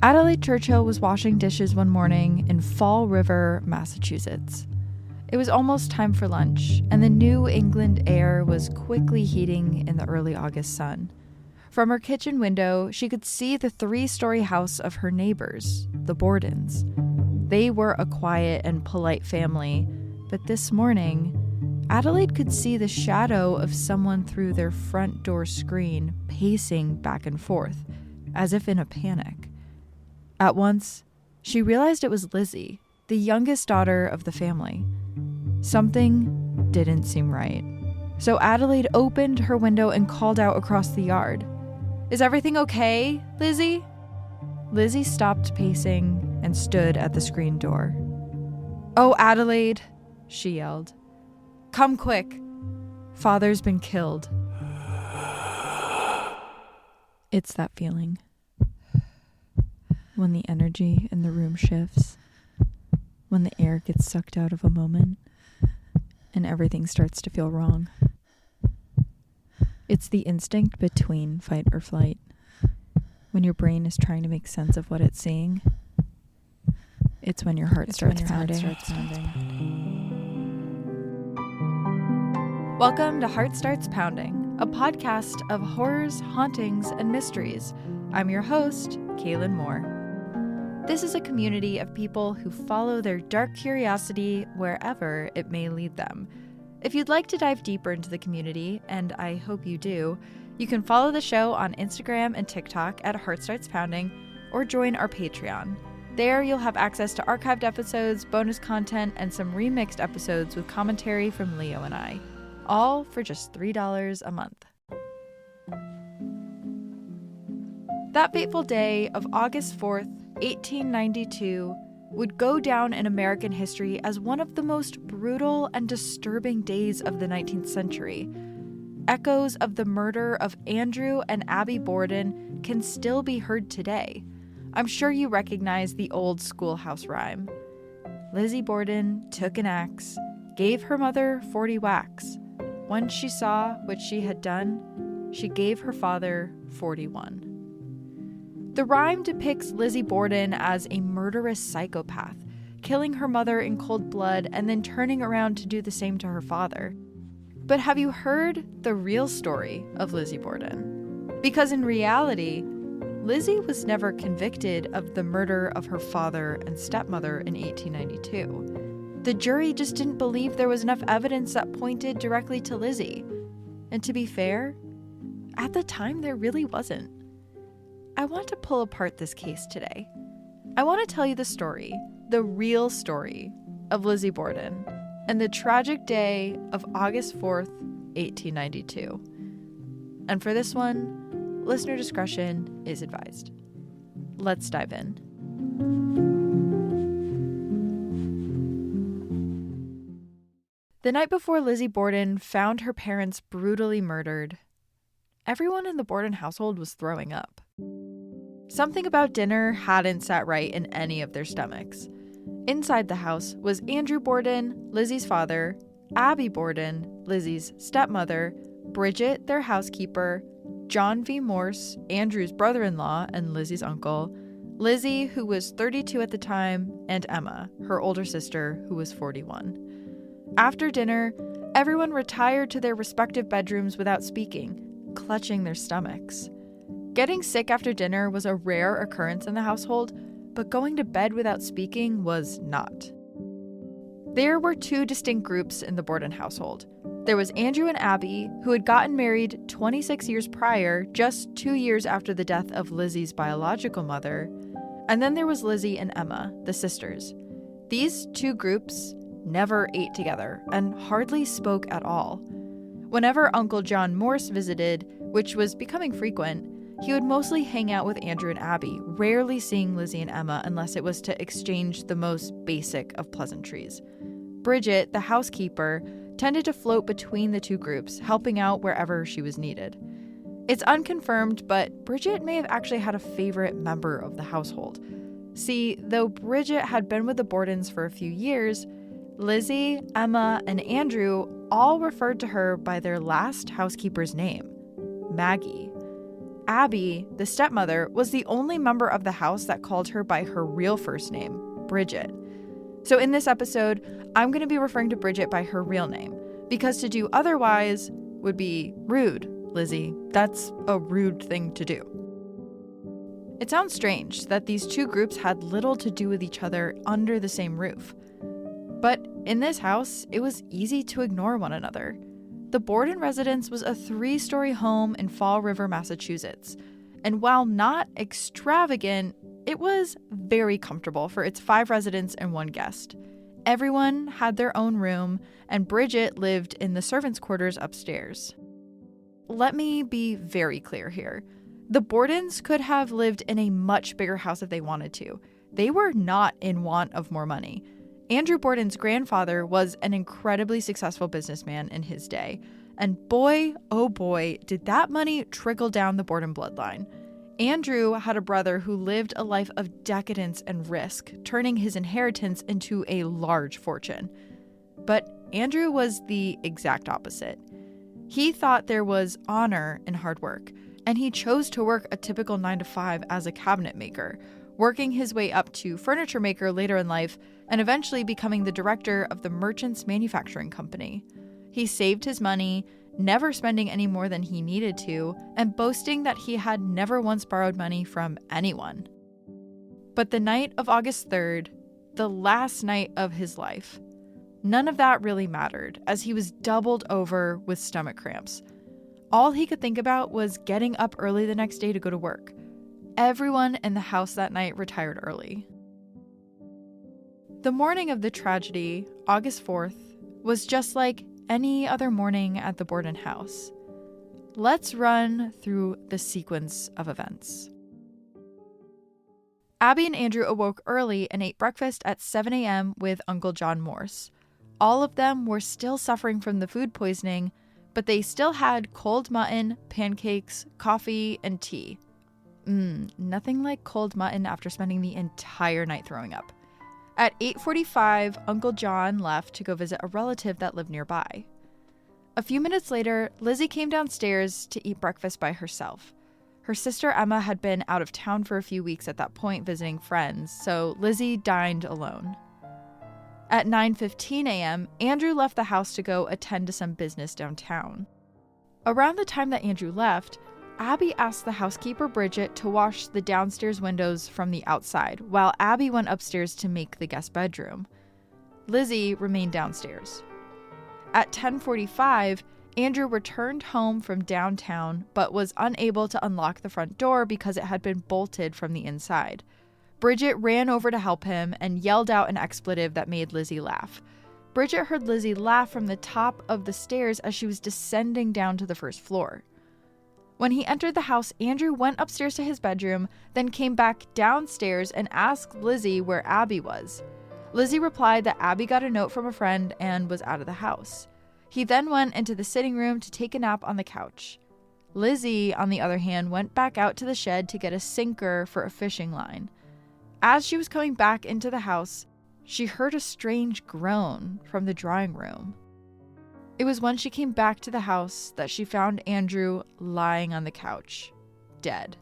Adelaide Churchill was washing dishes one morning in Fall River, Massachusetts. It was almost time for lunch, and the New England air was quickly heating in the early August sun. From her kitchen window, she could see the 3-story house of her neighbors, the Bordens. They were a quiet and polite family, but this morning, Adelaide could see the shadow of someone through their front door screen pacing back and forth, as if in a panic. At once, she realized it was Lizzie, the youngest daughter of the family. Something didn't seem right. So Adelaide opened her window and called out across the yard, "Is everything okay, Lizzie?" Lizzie stopped pacing and stood at the screen door. "Oh, Adelaide," she yelled. "Come quick. Father's been killed." It's that feeling. When the energy in the room shifts. When the air gets sucked out of a moment. And everything starts to feel wrong. It's the instinct between fight or flight. When your brain is trying to make sense of what it's seeing. It's when your heart starts pounding. Welcome to Heart Starts Pounding, a podcast of horrors, hauntings, and mysteries. I'm your host, Kaylin Moore. This is a community of people who follow their dark curiosity wherever it may lead them. If you'd like to dive deeper into the community, and I hope you do, you can follow the show on Instagram and TikTok at Heart Starts Pounding, or join our Patreon. There you'll have access to archived episodes, bonus content, and some remixed episodes with commentary from Leo and I. All for just $3 a month. That fateful day of August 4th, 1892, would go down in American history as one of the most brutal and disturbing days of the 19th century. Echoes of the murder of Andrew and Abby Borden can still be heard today. I'm sure you recognize the old schoolhouse rhyme. Lizzie Borden took an axe, gave her mother 40 whacks. Once she saw what she had done, she gave her father 41. The rhyme depicts Lizzie Borden as a murderous psychopath, killing her mother in cold blood and then turning around to do the same to her father. But have you heard the real story of Lizzie Borden? Because in reality, Lizzie was never convicted of the murder of her father and stepmother in 1892. The jury just didn't believe there was enough evidence that pointed directly to Lizzie. And to be fair, at the time there really wasn't. I want to pull apart this case today. I want to tell you the story, the real story, of Lizzie Borden and the tragic day of August 4th, 1892. And for this one, listener discretion is advised. Let's dive in. The night before Lizzie Borden found her parents brutally murdered, everyone in the Borden household was throwing up. Something about dinner hadn't sat right in any of their stomachs. Inside the house was Andrew Borden, Lizzie's father, Abby Borden, Lizzie's stepmother, Bridget, their housekeeper, John V. Morse, Andrew's brother-in-law and Lizzie's uncle, Lizzie, who was 32 at the time, and Emma, her older sister, who was 41. After dinner, everyone retired to their respective bedrooms without speaking, clutching their stomachs. Getting sick after dinner was a rare occurrence in the household, but going to bed without speaking was not. There were two distinct groups in the Borden household. There was Andrew and Abby, who had gotten married 26 years prior, just 2 years after the death of Lizzie's biological mother. And then there was Lizzie and Emma, the sisters. These two groups never ate together and hardly spoke at all. Whenever Uncle John Morse visited, which was becoming frequent, he would mostly hang out with Andrew and Abby, rarely seeing Lizzie and Emma unless it was to exchange the most basic of pleasantries. Bridget, the housekeeper, tended to float between the two groups, helping out wherever she was needed. It's unconfirmed, but Bridget may have actually had a favorite member of the household. See, though Bridget had been with the Bordens for a few years, Lizzie, Emma, and Andrew all referred to her by their last housekeeper's name, Maggie. Abby, the stepmother, was the only member of the house that called her by her real first name, Bridget. So in this episode, I'm going to be referring to Bridget by her real name, because to do otherwise would be rude, Lizzie. That's a rude thing to do. It sounds strange that these two groups had little to do with each other under the same roof. But in this house, it was easy to ignore one another. The Borden residence was a 3-story home in Fall River, Massachusetts. And while not extravagant, it was very comfortable for its 5 residents and 1 guest. Everyone had their own room, and Bridget lived in the servants' quarters upstairs. Let me be very clear here. The Bordens could have lived in a much bigger house if they wanted to. They were not in want of more money. Andrew Borden's grandfather was an incredibly successful businessman in his day. And boy, oh boy, did that money trickle down the Borden bloodline. Andrew had a brother who lived a life of decadence and risk, turning his inheritance into a large fortune. But Andrew was the exact opposite. He thought there was honor in hard work, and he chose to work a typical 9-to-5 as a cabinet maker, working his way up to furniture maker later in life and eventually becoming the director of the Merchants Manufacturing Company. He saved his money, never spending any more than he needed to, and boasting that he had never once borrowed money from anyone. But the night of August 3rd, the last night of his life, none of that really mattered, as he was doubled over with stomach cramps. All he could think about was getting up early the next day to go to work. Everyone in the house that night retired early. The morning of the tragedy, August 4th, was just like any other morning at the Borden house. Let's run through the sequence of events. Abby and Andrew awoke early and ate breakfast at 7 a.m. with Uncle John Morse. All of them were still suffering from the food poisoning, but they still had cold mutton, pancakes, coffee, and tea. Nothing like cold mutton after spending the entire night throwing up. At 8:45, Uncle John left to go visit a relative that lived nearby. A few minutes later, Lizzie came downstairs to eat breakfast by herself. Her sister Emma had been out of town for a few weeks at that point visiting friends, so Lizzie dined alone. At 9:15 a.m., Andrew left the house to go attend to some business downtown. Around the time that Andrew left, Abby asked the housekeeper Bridget to wash the downstairs windows from the outside, while Abby went upstairs to make the guest bedroom. Lizzie remained downstairs. At 10:45, Andrew returned home from downtown, but was unable to unlock the front door because it had been bolted from the inside. Bridget ran over to help him and yelled out an expletive that made Lizzie laugh. Bridget heard Lizzie laugh from the top of the stairs as she was descending down to the first floor. When he entered the house, Andrew went upstairs to his bedroom, then came back downstairs and asked Lizzie where Abby was. Lizzie replied that Abby got a note from a friend and was out of the house. He then went into the sitting room to take a nap on the couch. Lizzie, on the other hand, went back out to the shed to get a sinker for a fishing line. As she was coming back into the house, she heard a strange groan from the drawing room. It was when she came back to the house that she found Andrew lying on the couch, dead.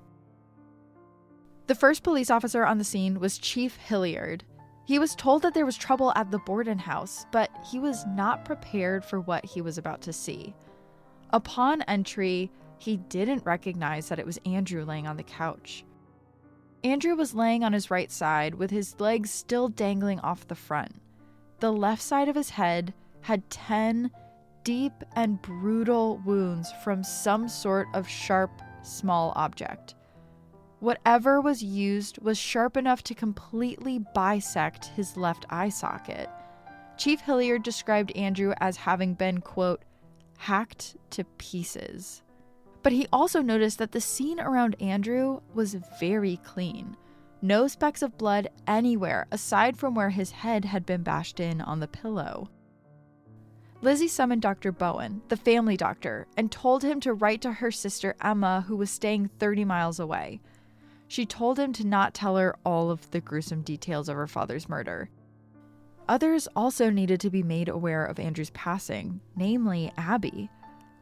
The first police officer on the scene was Chief Hilliard. He was told that there was trouble at the Borden house, but he was not prepared for what he was about to see. Upon entry, he didn't recognize that it was Andrew laying on the couch. Andrew was laying on his right side with his legs still dangling off the front. The left side of his head had 10 deep and brutal wounds from some sort of sharp, small object. Whatever was used was sharp enough to completely bisect his left eye socket. Chief Hilliard described Andrew as having been, quote, hacked to pieces. But he also noticed that the scene around Andrew was very clean. No specks of blood anywhere aside from where his head had been bashed in on the pillow. Lizzie summoned Dr. Bowen, the family doctor, and told him to write to her sister Emma, who was staying 30 miles away. She told him to not tell her all of the gruesome details of her father's murder. Others also needed to be made aware of Andrew's passing, namely Abby.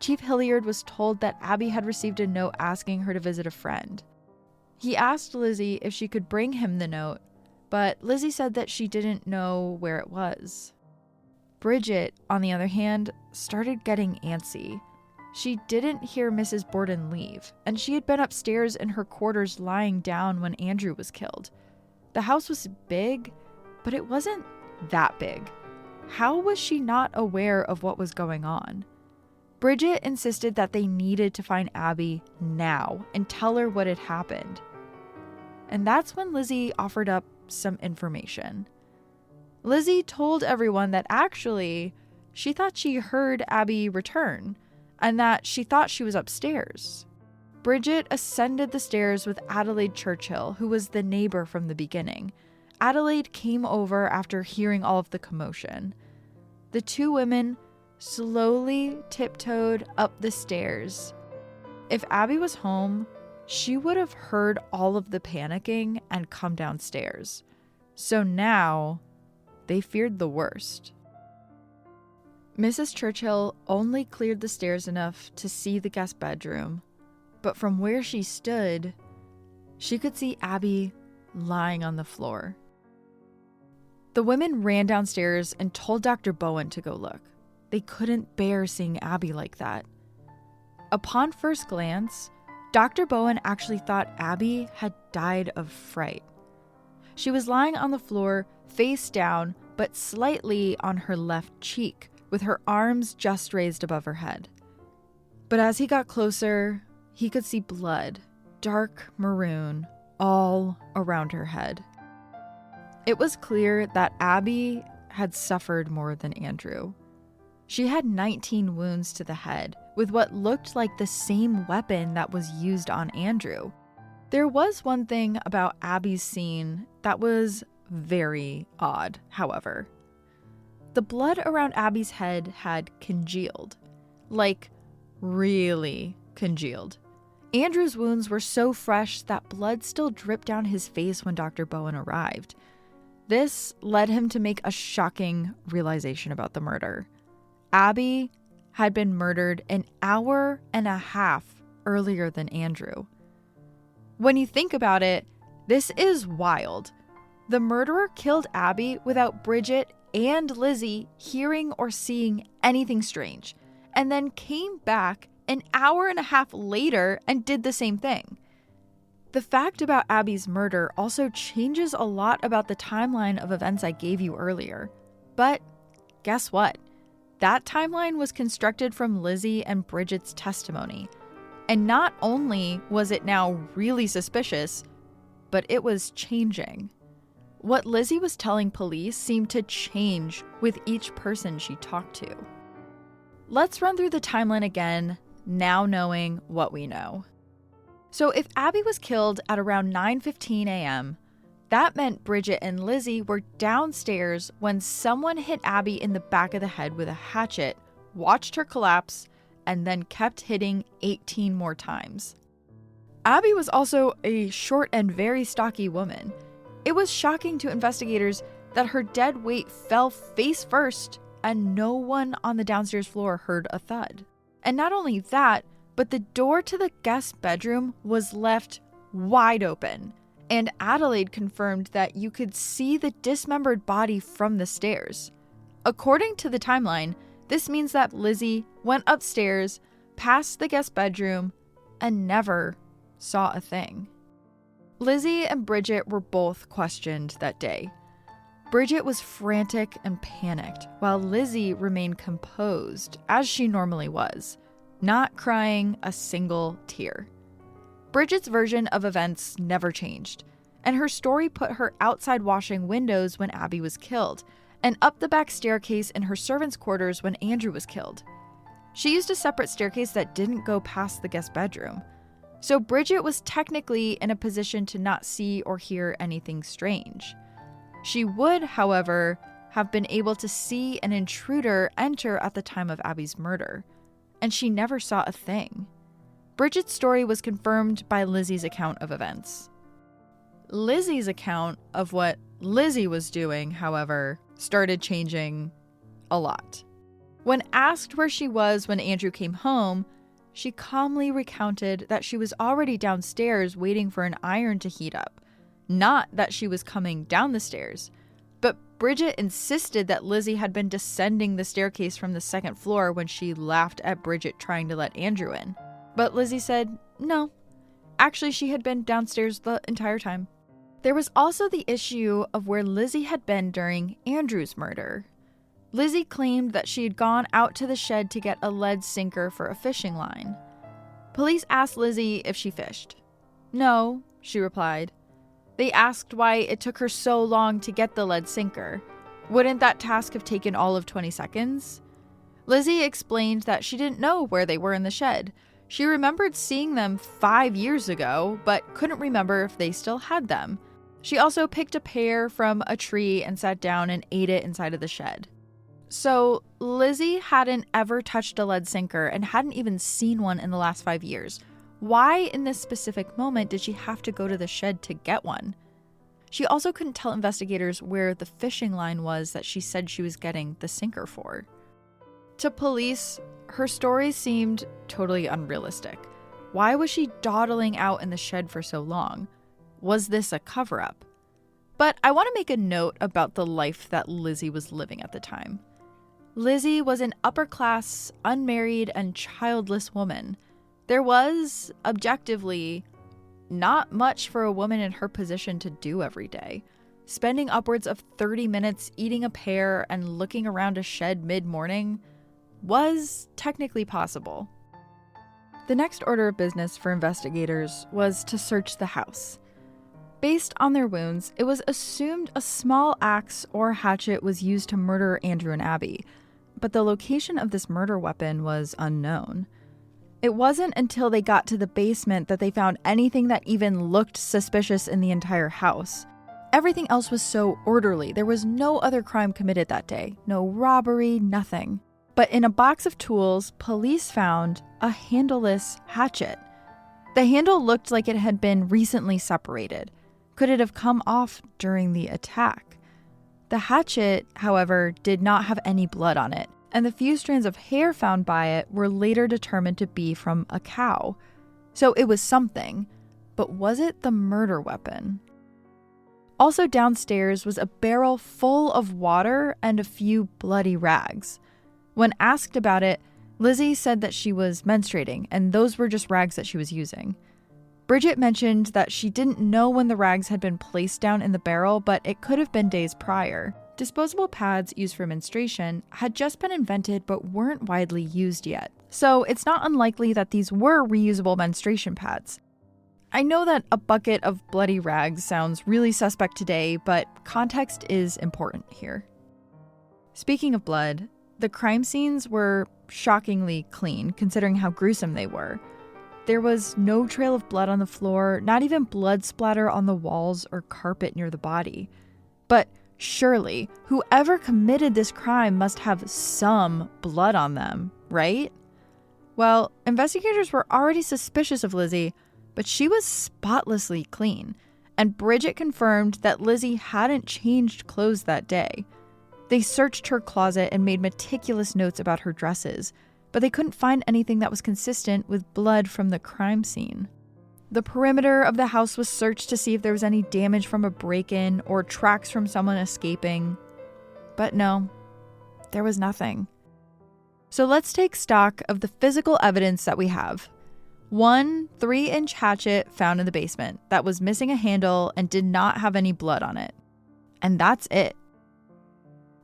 Chief Hilliard was told that Abby had received a note asking her to visit a friend. He asked Lizzie if she could bring him the note, but Lizzie said that she didn't know where it was. Bridget, on the other hand, started getting antsy. She didn't hear Mrs. Borden leave, and she had been upstairs in her quarters lying down when Andrew was killed. The house was big, but it wasn't that big. How was she not aware of what was going on? Bridget insisted that they needed to find Abby now and tell her what had happened. And that's when Lizzie offered up some information. Lizzie told everyone that actually she thought she heard Abby return and that she thought she was upstairs. Bridget ascended the stairs with Adelaide Churchill, who was the neighbor from the beginning. Adelaide came over after hearing all of the commotion. The two women slowly tiptoed up the stairs. If Abby was home, she would have heard all of the panicking and come downstairs. So now, they feared the worst. Mrs. Churchill only cleared the stairs enough to see the guest bedroom, but from where she stood, she could see Abby lying on the floor. The women ran downstairs and told Dr. Bowen to go look. They couldn't bear seeing Abby like that. Upon first glance, Dr. Bowen actually thought Abby had died of fright. She was lying on the floor, face down, but slightly on her left cheek, with her arms just raised above her head. But as he got closer, he could see blood, dark maroon, all around her head. It was clear that Abby had suffered more than Andrew. She had 19 wounds to the head, with what looked like the same weapon that was used on Andrew. There was one thing about Abby's scene that was very odd, however. The blood around Abby's head had congealed. Like, really congealed. Andrew's wounds were so fresh that blood still dripped down his face when Dr. Bowen arrived. This led him to make a shocking realization about the murder. Abby had been murdered an hour and a half earlier than Andrew. When you think about it, this is wild. The murderer killed Abby without Bridget and Lizzie hearing or seeing anything strange, and then came back an hour and a half later and did the same thing. The fact about Abby's murder also changes a lot about the timeline of events I gave you earlier. But guess what? That timeline was constructed from Lizzie and Bridget's testimony. And not only was it now really suspicious, but it was changing. What Lizzie was telling police seemed to change with each person she talked to. Let's run through the timeline again, now knowing what we know. So if Abby was killed at around 9:15 a.m., that meant Bridget and Lizzie were downstairs when someone hit Abby in the back of the head with a hatchet, watched her collapse, and then kept hitting 18 more times. Abby was also a short and very stocky woman. It was shocking to investigators that her dead weight fell face first and no one on the downstairs floor heard a thud. And not only that, but the door to the guest bedroom was left wide open. And Adelaide confirmed that you could see the dismembered body from the stairs. According to the timeline, this means that Lizzie went upstairs, past the guest bedroom, and never saw a thing. Lizzie and Bridget were both questioned that day. Bridget was frantic and panicked, while Lizzie remained composed, as she normally was, not crying a single tear. Bridget's version of events never changed, and her story put her outside washing windows when Abby was killed, and up the back staircase in her servants' quarters when Andrew was killed. She used a separate staircase that didn't go past the guest bedroom. So Bridget was technically in a position to not see or hear anything strange. She would, however, have been able to see an intruder enter at the time of Abby's murder, and she never saw a thing. Bridget's story was confirmed by Lizzie's account of events. Lizzie's account of what Lizzie was doing, however, started changing a lot. When asked where she was when Andrew came home, she calmly recounted that she was already downstairs waiting for an iron to heat up, not that she was coming down the stairs. But Bridget insisted that Lizzie had been descending the staircase from the second floor when she laughed at Bridget trying to let Andrew in. But Lizzie said no. Actually, she had been downstairs the entire time. There was also the issue of where Lizzie had been during Andrew's murder. Lizzie claimed that she had gone out to the shed to get a lead sinker for a fishing line. Police asked Lizzie if she fished. No, she replied. They asked why it took her so long to get the lead sinker. Wouldn't that task have taken all of 20 seconds? Lizzie explained that she didn't know where they were in the shed. She remembered seeing them 5 years ago, but couldn't remember if they still had them. She also picked a pear from a tree and sat down and ate it inside of the shed. So Lizzie hadn't ever touched a lead sinker and hadn't even seen one in the last 5 years. Why in this specific moment did she have to go to the shed to get one? She also couldn't tell investigators where the fishing line was that she said she was getting the sinker for. To police, her story seemed totally unrealistic. Why was she dawdling out in the shed for so long? Was this a cover-up? But I want to make a note about the life that Lizzie was living at the time. Lizzie was an upper-class, unmarried, and childless woman. There was, objectively, not much for a woman in her position to do every day. Spending upwards of 30 minutes eating a pear and looking around a shed mid-morning was technically possible. The next order of business for investigators was to search the house. Based on their wounds, it was assumed a small axe or hatchet was used to murder Andrew and Abby, but the location of this murder weapon was unknown. It wasn't until they got to the basement that they found anything that even looked suspicious in the entire house. Everything else was so orderly. There was no other crime committed that day. No robbery, nothing. But in a box of tools, police found a handleless hatchet. The handle looked like it had been recently separated. Could it have come off during the attack? The hatchet, however, did not have any blood on it, and the few strands of hair found by it were later determined to be from a cow. So it was something, but was it the murder weapon? Also downstairs was a barrel full of water and a few bloody rags. When asked about it, Lizzie said that she was menstruating, and those were just rags that she was using. Bridget mentioned that she didn't know when the rags had been placed down in the barrel, but it could have been days prior. Disposable pads used for menstruation had just been invented but weren't widely used yet, so it's not unlikely that these were reusable menstruation pads. I know that a bucket of bloody rags sounds really suspect today, but context is important here. Speaking of blood, the crime scenes were shockingly clean, considering how gruesome they were. There was no trail of blood on the floor, not even blood splatter on the walls or carpet near the body. But surely, whoever committed this crime must have some blood on them, right? Well, investigators were already suspicious of Lizzie, but she was spotlessly clean, and Bridget confirmed that Lizzie hadn't changed clothes that day. They searched her closet and made meticulous notes about her dresses, but they couldn't find anything that was consistent with blood from the crime scene. The perimeter of the house was searched to see if there was any damage from a break-in or tracks from someone escaping. But no, there was nothing. So let's take stock of the physical evidence that we have. One 3-inch hatchet found in the basement that was missing a handle and did not have any blood on it. And that's it.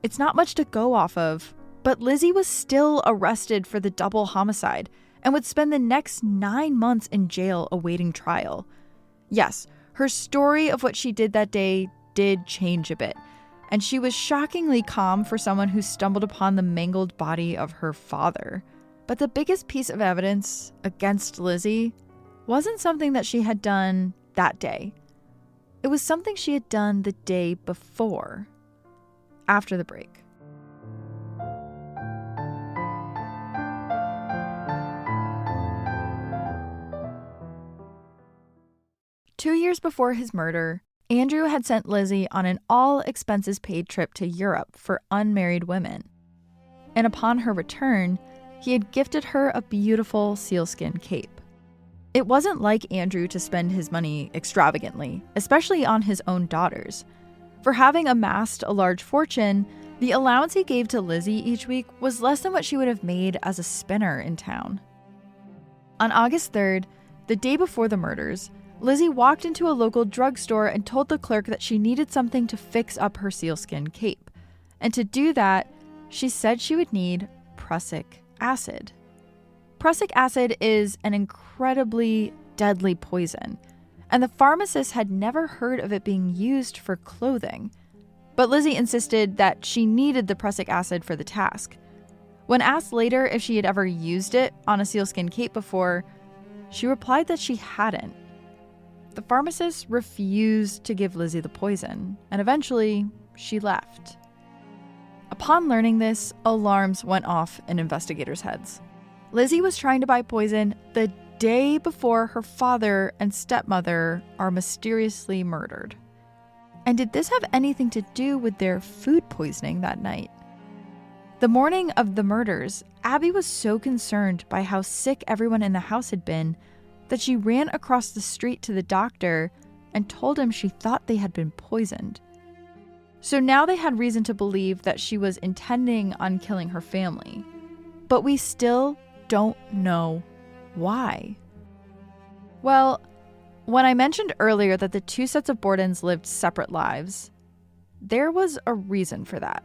It's not much to go off of, but Lizzie was still arrested for the double homicide and would spend the next 9 months in jail awaiting trial. Yes, her story of what she did that day did change a bit, and she was shockingly calm for someone who stumbled upon the mangled body of her father. But the biggest piece of evidence against Lizzie wasn't something that she had done that day. It was something she had done the day before, after the break. Two years before his murder, Andrew had sent Lizzie on an all-expenses-paid trip to Europe for unmarried women. and upon her return, he had gifted her a beautiful sealskin cape. It wasn't like Andrew to spend his money extravagantly, especially on his own daughters. For having amassed a large fortune, the allowance he gave to Lizzie each week was less than what she would have made as a spinner in town. On August 3rd, the day before the murders, Lizzie walked into a local drugstore and told the clerk that she needed something to fix up her sealskin cape. And to do that, she said she would need prussic acid. Prussic acid is an incredibly deadly poison, and the pharmacist had never heard of it being used for clothing. But Lizzie insisted that she needed the prussic acid for the task. When asked later if she had ever used it on a sealskin cape before, she replied that she hadn't. The pharmacist refused to give Lizzie the poison, and eventually she left. Upon learning this, alarms went off in investigators' heads. Lizzie was trying to buy poison the day before her father and stepmother are mysteriously murdered. And did this have anything to do with their food poisoning that night? The morning of the murders, Abby was so concerned by how sick everyone in the house had been that she ran across the street to the doctor and told him she thought they had been poisoned. So now they had reason to believe that she was intending on killing her family. But we still don't know why. Well, when I mentioned earlier that the two sets of Bordens lived separate lives, there was a reason for that.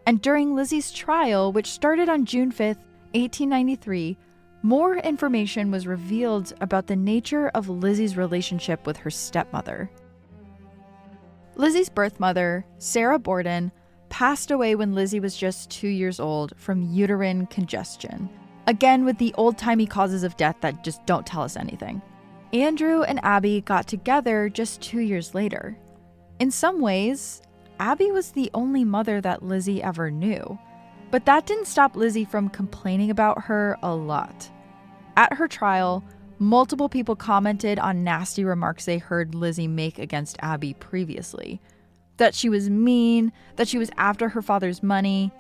And during Lizzie's trial, which started on June 5th, 1893, more information was revealed about the nature of Lizzie's relationship with her stepmother. Lizzie's birth mother, Sarah Borden, passed away when Lizzie was just 2 years old from uterine congestion. Again, with the old-timey causes of death that just don't tell us anything. Andrew and Abby got together just 2 years later. In some ways, Abby was the only mother that Lizzie ever knew. But that didn't stop Lizzie from complaining about her a lot. At her trial, multiple people commented on nasty remarks they heard Lizzie make against Abby previously. That she was mean, that she was after her father's money.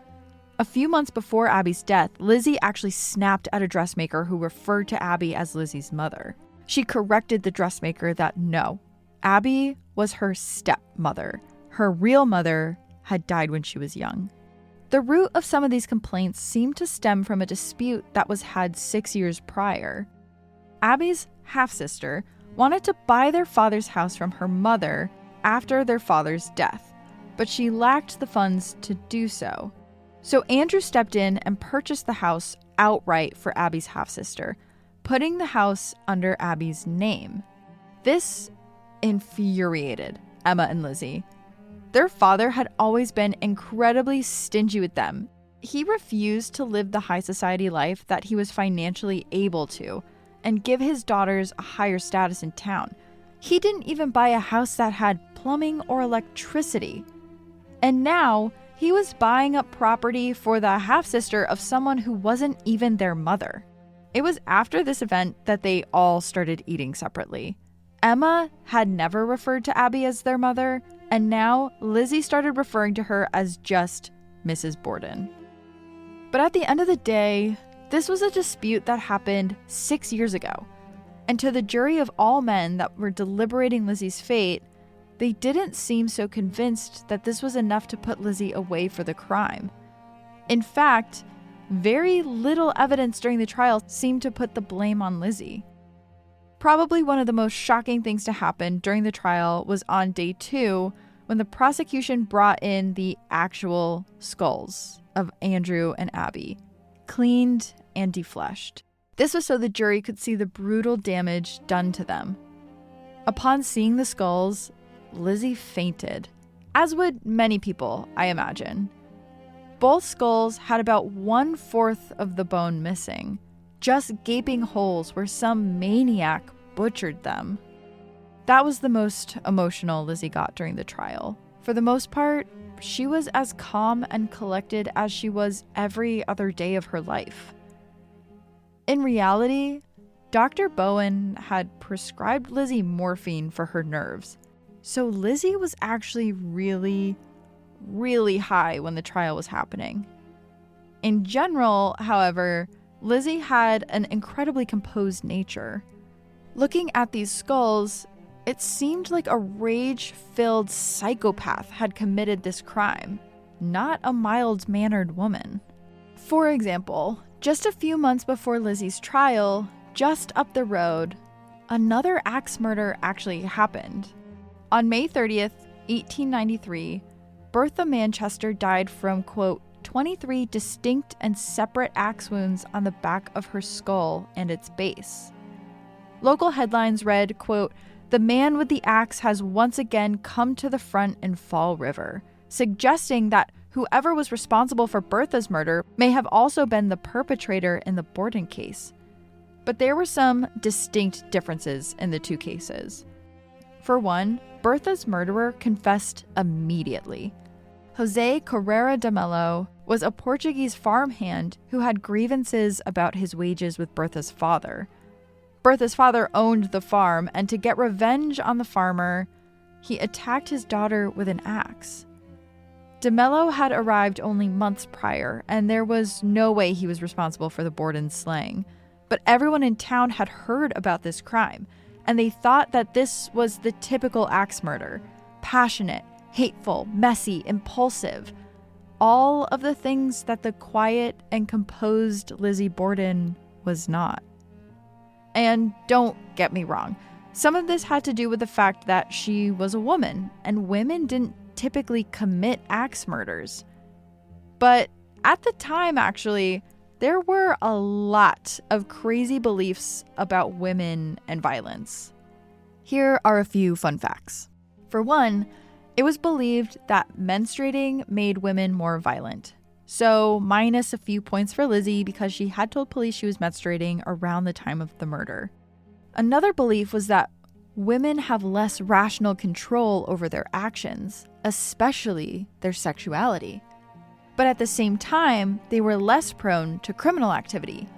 A few months before Abby's death, Lizzie actually snapped at a dressmaker who referred to Abby as Lizzie's mother. She corrected the dressmaker that no, Abby was her stepmother. Her real mother had died when she was young. The root of some of these complaints seemed to stem from a dispute that was had 6 years prior. Abby's half-sister wanted to buy their father's house from her mother after their father's death, but she lacked the funds to do so. So Andrew stepped in and purchased the house outright for Abby's half-sister, putting the house under Abby's name. This infuriated Emma and Lizzie. Their father had always been incredibly stingy with them. He refused to live the high society life that he was financially able to and give his daughters a higher status in town. He didn't even buy a house that had plumbing or electricity. And now he was buying up property for the half-sister of someone who wasn't even their mother. It was after this event that they all started eating separately. Emma had never referred to Abby as their mother, and now Lizzie started referring to her as just Mrs. Borden. But at the end of the day, this was a dispute that happened 6 years ago. And to the jury of all men that were deliberating Lizzie's fate, they didn't seem so convinced that this was enough to put Lizzie away for the crime. In fact, very little evidence during the trial seemed to put the blame on Lizzie. Probably one of the most shocking things to happen during the trial was on day 2, when the prosecution brought in the actual skulls of Andrew and Abby, cleaned and defleshed. This was so the jury could see the brutal damage done to them. Upon seeing the skulls, Lizzie fainted, as would many people, I imagine. Both skulls had about 1/4 of the bone missing, just gaping holes where some maniac butchered them. That was the most emotional Lizzie got during the trial. For the most part, she was as calm and collected as she was every other day of her life. In reality, Dr. Bowen had prescribed Lizzie morphine for her nerves, so Lizzie was actually really high when the trial was happening. In general, however, Lizzie had an incredibly composed nature. Looking at these skulls, it seemed like a rage-filled psychopath had committed this crime, not a mild-mannered woman. For example, just a few months before Lizzie's trial, just up the road, another axe murder actually happened. On May 30th, 1893, Bertha Manchester died from, quote, 23 distinct and separate axe wounds on the back of her skull and its base. Local headlines read, quote, "The man with the axe has once again come to the front in Fall River," suggesting that whoever was responsible for Bertha's murder may have also been the perpetrator in the Borden case. But there were some distinct differences in the two cases. For one, Bertha's murderer confessed immediately. José Carreira de Mello was a Portuguese farmhand who had grievances about his wages with Bertha's father. Bertha's father owned the farm, and to get revenge on the farmer, he attacked his daughter with an axe. De Mello had arrived only months prior, and there was no way he was responsible for the Borden slaying. But everyone in town had heard about this crime, and they thought that this was the typical axe murder. Passionate, hateful, messy, impulsive. All of the things that the quiet and composed Lizzie Borden was not. And don't get me wrong, some of this had to do with the fact that she was a woman, and women didn't typically commit axe murders. But at the time, actually, there were a lot of crazy beliefs about women and violence. Here are a few fun facts. For one, it was believed that menstruating made women more violent. So minus a few points for Lizzie because she had told police she was menstruating around the time of the murder. Another belief was that women have less rational control over their actions, especially their sexuality. But at the same time, they were less prone to criminal activity.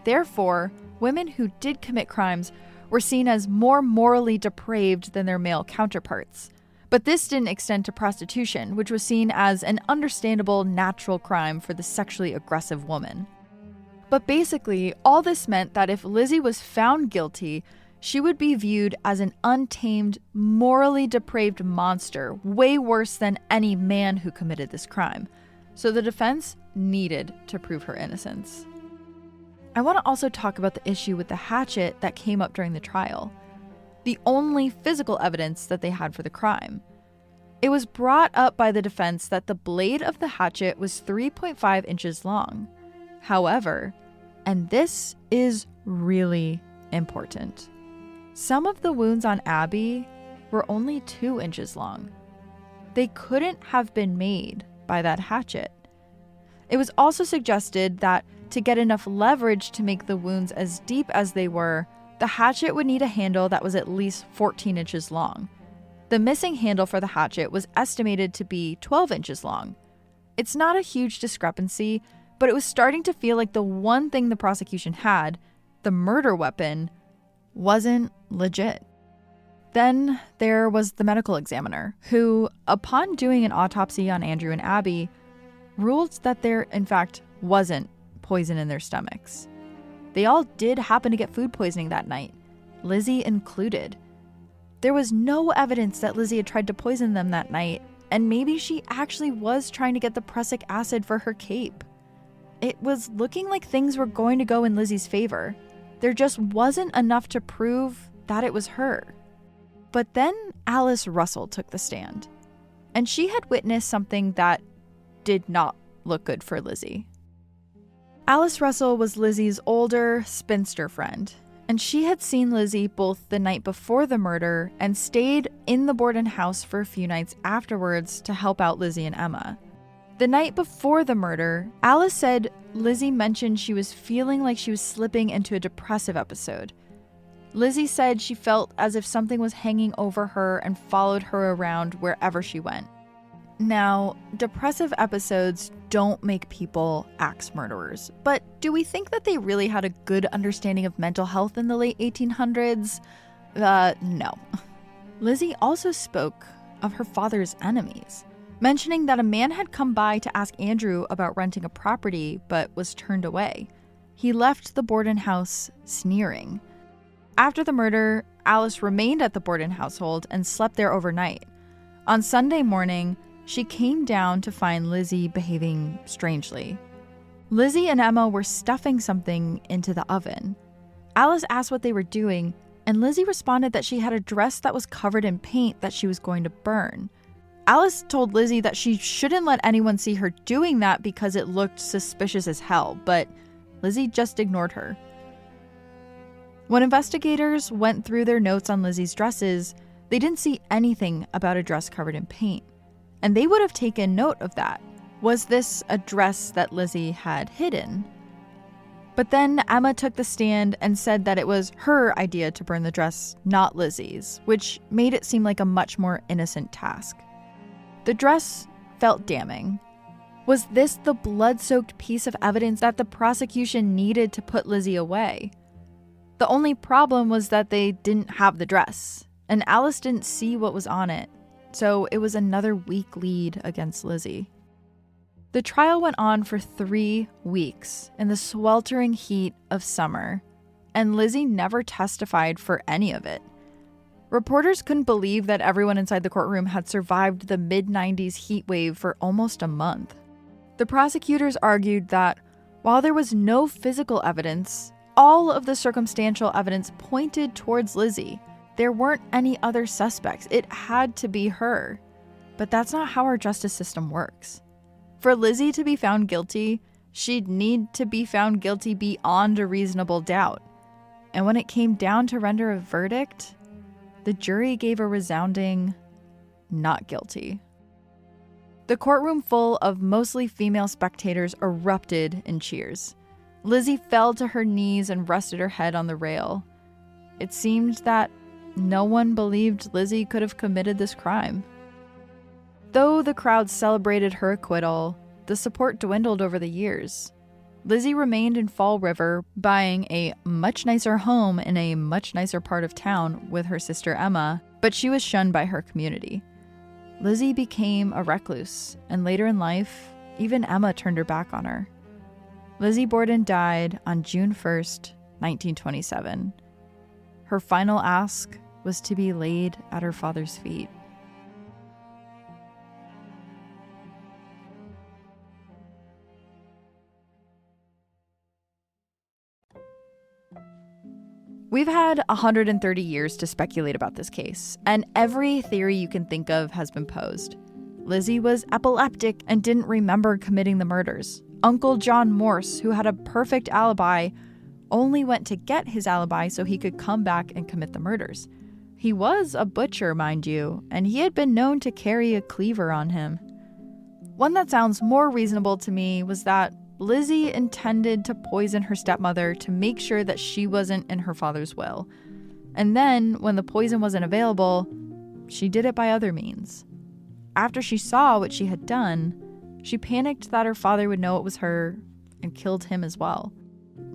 Therefore, women who did commit crimes were seen as more morally depraved than their male counterparts. But this didn't extend to prostitution, which was seen as an understandable, natural crime for the sexually aggressive woman. But basically, all this meant that if Lizzie was found guilty, she would be viewed as an untamed, morally depraved monster, way worse than any man who committed this crime. So the defense needed to prove her innocence. I want to also talk about the issue with the hatchet that came up during the trial. The only physical evidence that they had for the crime. It was brought up by the defense that the blade of the hatchet was 3.5 inches long. However, and this is really important, some of the wounds on Abby were only 2 inches long. They couldn't have been made by that hatchet. It was also suggested that to get enough leverage to make the wounds as deep as they were, the hatchet would need a handle that was at least 14 inches long. The missing handle for the hatchet was estimated to be 12 inches long. It's not a huge discrepancy, but it was starting to feel like the one thing the prosecution had, the murder weapon, wasn't legit. Then there was the medical examiner, who, upon doing an autopsy on Andrew and Abby, ruled that there, in fact, wasn't poison in their stomachs. They all did happen to get food poisoning that night, Lizzie included. There was no evidence that Lizzie had tried to poison them that night, and maybe she actually was trying to get the prussic acid for her cape. It was looking like things were going to go in Lizzie's favor. There just wasn't enough to prove that it was her. But then Alice Russell took the stand, and she had witnessed something that did not look good for Lizzie. Alice Russell was Lizzie's older, spinster friend, and she had seen Lizzie both the night before the murder and stayed in the Borden house for a few nights afterwards to help out Lizzie and Emma. The night before the murder, Alice said Lizzie mentioned she was feeling like she was slipping into a depressive episode. Lizzie said she felt as if something was hanging over her and followed her around wherever she went. Now, depressive episodes don't make people axe murderers, but do we think that they really had a good understanding of mental health in the late 1800s? No. Lizzie also spoke of her father's enemies. mentioning that a man had come by to ask Andrew about renting a property but was turned away. He left the Borden house sneering. After the murder, Alice remained at the Borden household and slept there overnight. On Sunday morning, she came down to find Lizzie behaving strangely. Lizzie and Emma were stuffing something into the oven. Alice asked what they were doing, and Lizzie responded that she had a dress that was covered in paint that she was going to burn. Alice told Lizzie that she shouldn't let anyone see her doing that because it looked suspicious as hell, but Lizzie just ignored her. When investigators went through their notes on Lizzie's dresses, they didn't see anything about a dress covered in paint, and they would have taken note of that. Was this a dress that Lizzie had hidden? But then Emma took the stand and said that it was her idea to burn the dress, not Lizzie's, which made it seem like a much more innocent task. The dress felt damning. Was this the blood-soaked piece of evidence that the prosecution needed to put Lizzie away? The only problem was that they didn't have the dress, and Alice didn't see what was on it, so it was another weak lead against Lizzie. The trial went on for 3 weeks in the sweltering heat of summer, and Lizzie never testified for any of it. Reporters couldn't believe that everyone inside the courtroom had survived the mid-90s heat wave for almost a month. The prosecutors argued that while there was no physical evidence, all of the circumstantial evidence pointed towards Lizzie. There weren't any other suspects. It had to be her. But that's not how our justice system works. For Lizzie to be found guilty, she'd need to be found guilty beyond a reasonable doubt. And when it came down to render a verdict, the jury gave a resounding not guilty. The courtroom full of mostly female spectators erupted in cheers. Lizzie fell to her knees and rested her head on the rail. It seemed that no one believed Lizzie could have committed this crime. Though the crowd celebrated her acquittal, the support dwindled over the years. Lizzie remained in Fall River, buying a much nicer home in a much nicer part of town with her sister Emma, but she was shunned by her community. Lizzie became a recluse, and later in life, even Emma turned her back on her. Lizzie Borden died on June 1st, 1927. Her final ask was to be laid at her father's feet. We've had 130 years to speculate about this case, and every theory you can think of has been posed. Lizzie was epileptic and didn't remember committing the murders. Uncle John Morse, who had a perfect alibi, only went to get his alibi so he could come back and commit the murders. He was a butcher, mind you, and he had been known to carry a cleaver on him. One that sounds more reasonable to me was that Lizzie intended to poison her stepmother to make sure that she wasn't in her father's will. And then, when the poison wasn't available, she did it by other means. After she saw what she had done, she panicked that her father would know it was her and killed him as well.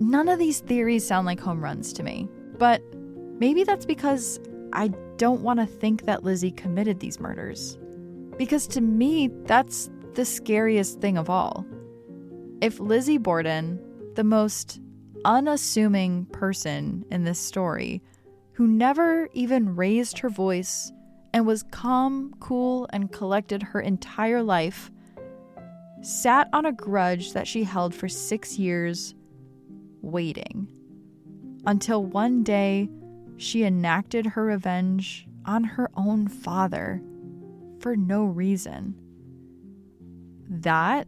None of these theories sound like home runs to me, but maybe that's because I don't want to think that Lizzie committed these murders. Because to me, that's the scariest thing of all. If Lizzie Borden, the most unassuming person in this story, who never even raised her voice and was calm, cool, and collected her entire life, sat on a grudge that she held for 6 years, waiting, until one day she enacted her revenge on her own father for no reason. That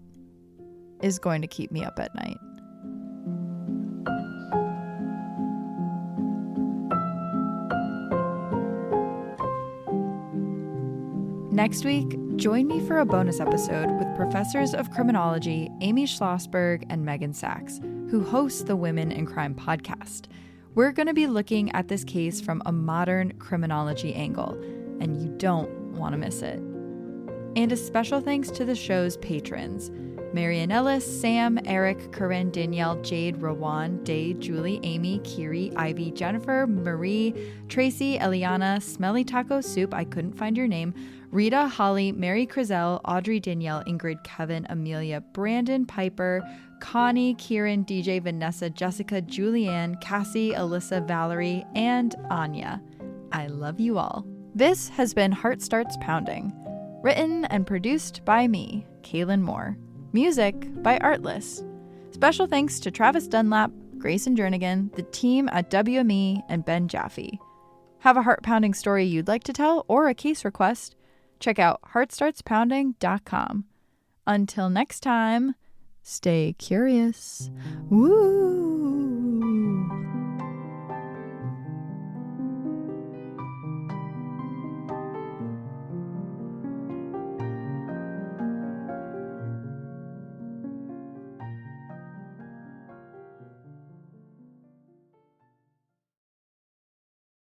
is going to keep me up at night. Next week, join me for a bonus episode with professors of criminology Amy Schlossberg and Megan Sachs, who host the Women in Crime podcast. We're going to be looking at this case from a modern criminology angle, and you don't want to miss it. And a special thanks to the show's patrons: Marian Ellis, Sam, Eric, Corinne, Danielle, Jade, Rowan, Day, Julie, Amy, Kiri, Ivy, Jennifer, Marie, Tracy, Eliana, Smelly Taco Soup, I couldn't find your name, Rita, Holly, Mary Crizel, Audrey, Danielle, Ingrid, Kevin, Amelia, Brandon, Piper, Connie, Kieran, DJ, Vanessa, Jessica, Julianne, Cassie, Alyssa, Valerie, and Anya. I love you all. This has been Heart Starts Pounding. Written and produced by me, Kaylin Moore. Music by Artlist. Special thanks to Travis Dunlap, Grayson Jernigan, the team at WME, and Ben Jaffe. Have a heart-pounding story you'd like to tell or a case request? Check out heartstartspounding.com. Until next time, stay curious. Woo!